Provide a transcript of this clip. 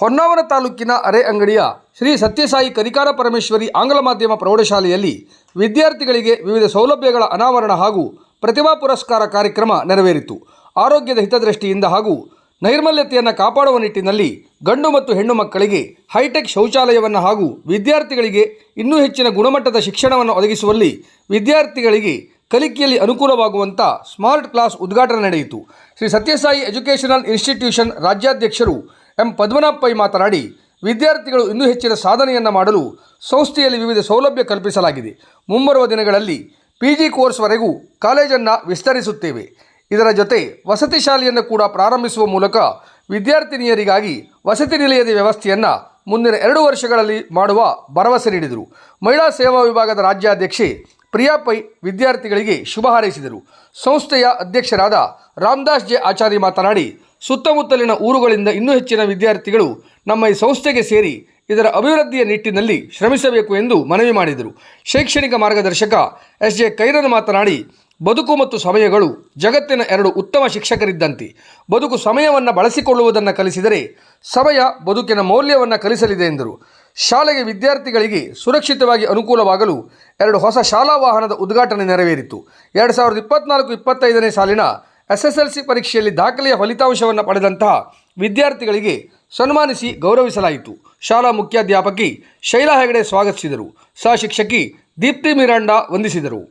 ಹೊನ್ನಾವರ ತಾಲೂಕಿನ ಅರೆಅಂಗಡಿಯ ಶ್ರೀ ಸತ್ಯಸಾಯಿ ಕರಿಕಾರ ಪರಮೇಶ್ವರಿ ಆಂಗ್ಲ ಮಾಧ್ಯಮ ಪ್ರೌಢಶಾಲೆಯಲ್ಲಿ ವಿದ್ಯಾರ್ಥಿಗಳಿಗೆ ವಿವಿಧ ಸೌಲಭ್ಯಗಳ ಅನಾವರಣ ಹಾಗೂ ಪ್ರತಿಭಾ ಪುರಸ್ಕಾರ ಕಾರ್ಯಕ್ರಮ ನೆರವೇರಿತು. ಆರೋಗ್ಯದ ಹಿತದೃಷ್ಟಿಯಿಂದ ಹಾಗೂ ನೈರ್ಮಲ್ಯತೆಯನ್ನು ಕಾಪಾಡುವ ನಿಟ್ಟಿನಲ್ಲಿ ಗಂಡು ಮತ್ತು ಹೆಣ್ಣು ಮಕ್ಕಳಿಗೆ ಹೈಟೆಕ್ ಶೌಚಾಲಯವನ್ನು ಹಾಗೂ ವಿದ್ಯಾರ್ಥಿಗಳಿಗೆ ಇನ್ನೂ ಹೆಚ್ಚಿನ ಗುಣಮಟ್ಟದ ಶಿಕ್ಷಣವನ್ನು ಒದಗಿಸುವಲ್ಲಿ ವಿದ್ಯಾರ್ಥಿಗಳಿಗೆ ಕಲಿಕೆಯಲ್ಲಿ ಅನುಕೂಲವಾಗುವಂಥ ಸ್ಮಾರ್ಟ್ ಕ್ಲಾಸ್ ಉದ್ಘಾಟನೆ ನಡೆಯಿತು. ಶ್ರೀ ಸತ್ಯಸಾಯಿ ಎಜುಕೇಷನಲ್ ಇನ್ಸ್ಟಿಟ್ಯೂಷನ್ ರಾಜ್ಯಾಧ್ಯಕ್ಷರು ಎಂ ಪದ್ಮನಾಭ ಪೈ ಮಾತನಾಡಿ, ವಿದ್ಯಾರ್ಥಿಗಳು ಇನ್ನೂ ಹೆಚ್ಚಿನ ಸಾಧನೆಯನ್ನು ಮಾಡಲು ಸಂಸ್ಥೆಯಲ್ಲಿ ವಿವಿಧ ಸೌಲಭ್ಯ ಕಲ್ಪಿಸಲಾಗಿದೆ. ಮುಂಬರುವ ದಿನಗಳಲ್ಲಿ PG ಕೋರ್ಸ್ವರೆಗೂ ಕಾಲೇಜನ್ನು ವಿಸ್ತರಿಸುತ್ತೇವೆ. ಇದರ ಜೊತೆ ವಸತಿ ಶಾಲೆಯನ್ನು ಕೂಡ ಪ್ರಾರಂಭಿಸುವ ಮೂಲಕ ವಿದ್ಯಾರ್ಥಿನಿಯರಿಗಾಗಿ ವಸತಿ ನಿಲಯದ ವ್ಯವಸ್ಥೆಯನ್ನು ಮುಂದಿನ 2 ವರ್ಷಗಳಲ್ಲಿ ಮಾಡುವ ಭರವಸೆ ನೀಡಿದರು. ಮಹಿಳಾ ಸೇವಾ ವಿಭಾಗದ ರಾಜ್ಯಾಧ್ಯಕ್ಷೆ ಪ್ರಿಯಾ ಪೈ ವಿದ್ಯಾರ್ಥಿಗಳಿಗೆ ಶುಭ ಹಾರೈಸಿದರು. ಸಂಸ್ಥೆಯ ಅಧ್ಯಕ್ಷರಾದ ರಾಮದಾಸ್ ಜೆ ಆಚಾರ್ಯ ಮಾತನಾಡಿ, ಸುತ್ತಮುತ್ತಲಿನ ಊರುಗಳಿಂದ ಇನ್ನೂ ಹೆಚ್ಚಿನ ವಿದ್ಯಾರ್ಥಿಗಳು ನಮ್ಮ ಈ ಸಂಸ್ಥೆಗೆ ಸೇರಿ ಇದರ ಅಭಿವೃದ್ಧಿಯ ನಿಟ್ಟಿನಲ್ಲಿ ಶ್ರಮಿಸಬೇಕು ಎಂದು ಮನವಿ ಮಾಡಿದರು. ಶೈಕ್ಷಣಿಕ ಮಾರ್ಗದರ್ಶಕ SJ ಕೈರನ್ ಮಾತನಾಡಿ, ಬದುಕು ಮತ್ತು ಸಮಯಗಳು ಜಗತ್ತಿನ 2 ಉತ್ತಮ ಶಿಕ್ಷಕರಿದ್ದಂತೆ. ಬದುಕು ಸಮಯವನ್ನು ಬಳಸಿಕೊಳ್ಳುವುದನ್ನು ಕಲಿಸಿದರೆ ಸಮಯ ಬದುಕಿನ ಮೌಲ್ಯವನ್ನು ಕಲಿಸಲಿದೆ ಎಂದರು. ಶಾಲೆಗೆ ವಿದ್ಯಾರ್ಥಿಗಳಿಗೆ ಸುರಕ್ಷಿತವಾಗಿ ಅನುಕೂಲವಾಗಲು 2 ಹೊಸ ಶಾಲಾ ವಾಹನದ ಉದ್ಘಾಟನೆ ನೆರವೇರಿತು. 2024-25ನೇ ಸಾಲಿನ SSLC ಪರೀಕ್ಷೆಯಲ್ಲಿ ದಾಖಲೆಯ ಫಲಿತಾಂಶವನ್ನು ಪಡೆದಂತಹ ವಿದ್ಯಾರ್ಥಿಗಳಿಗೆ ಸನ್ಮಾನಿಸಿ ಗೌರವಿಸಲಾಯಿತು. ಶಾಲಾ ಮುಖ್ಯಾಧ್ಯಾಪಕಿ ಶೈಲಾ ಹೆಗಡೆ ಸ್ವಾಗತಿಸಿದರು. ಸಹ ಶಿಕ್ಷಕಿ ದೀಪ್ತಿ ಮಿರಾಂಡಾ ವಂದಿಸಿದರು.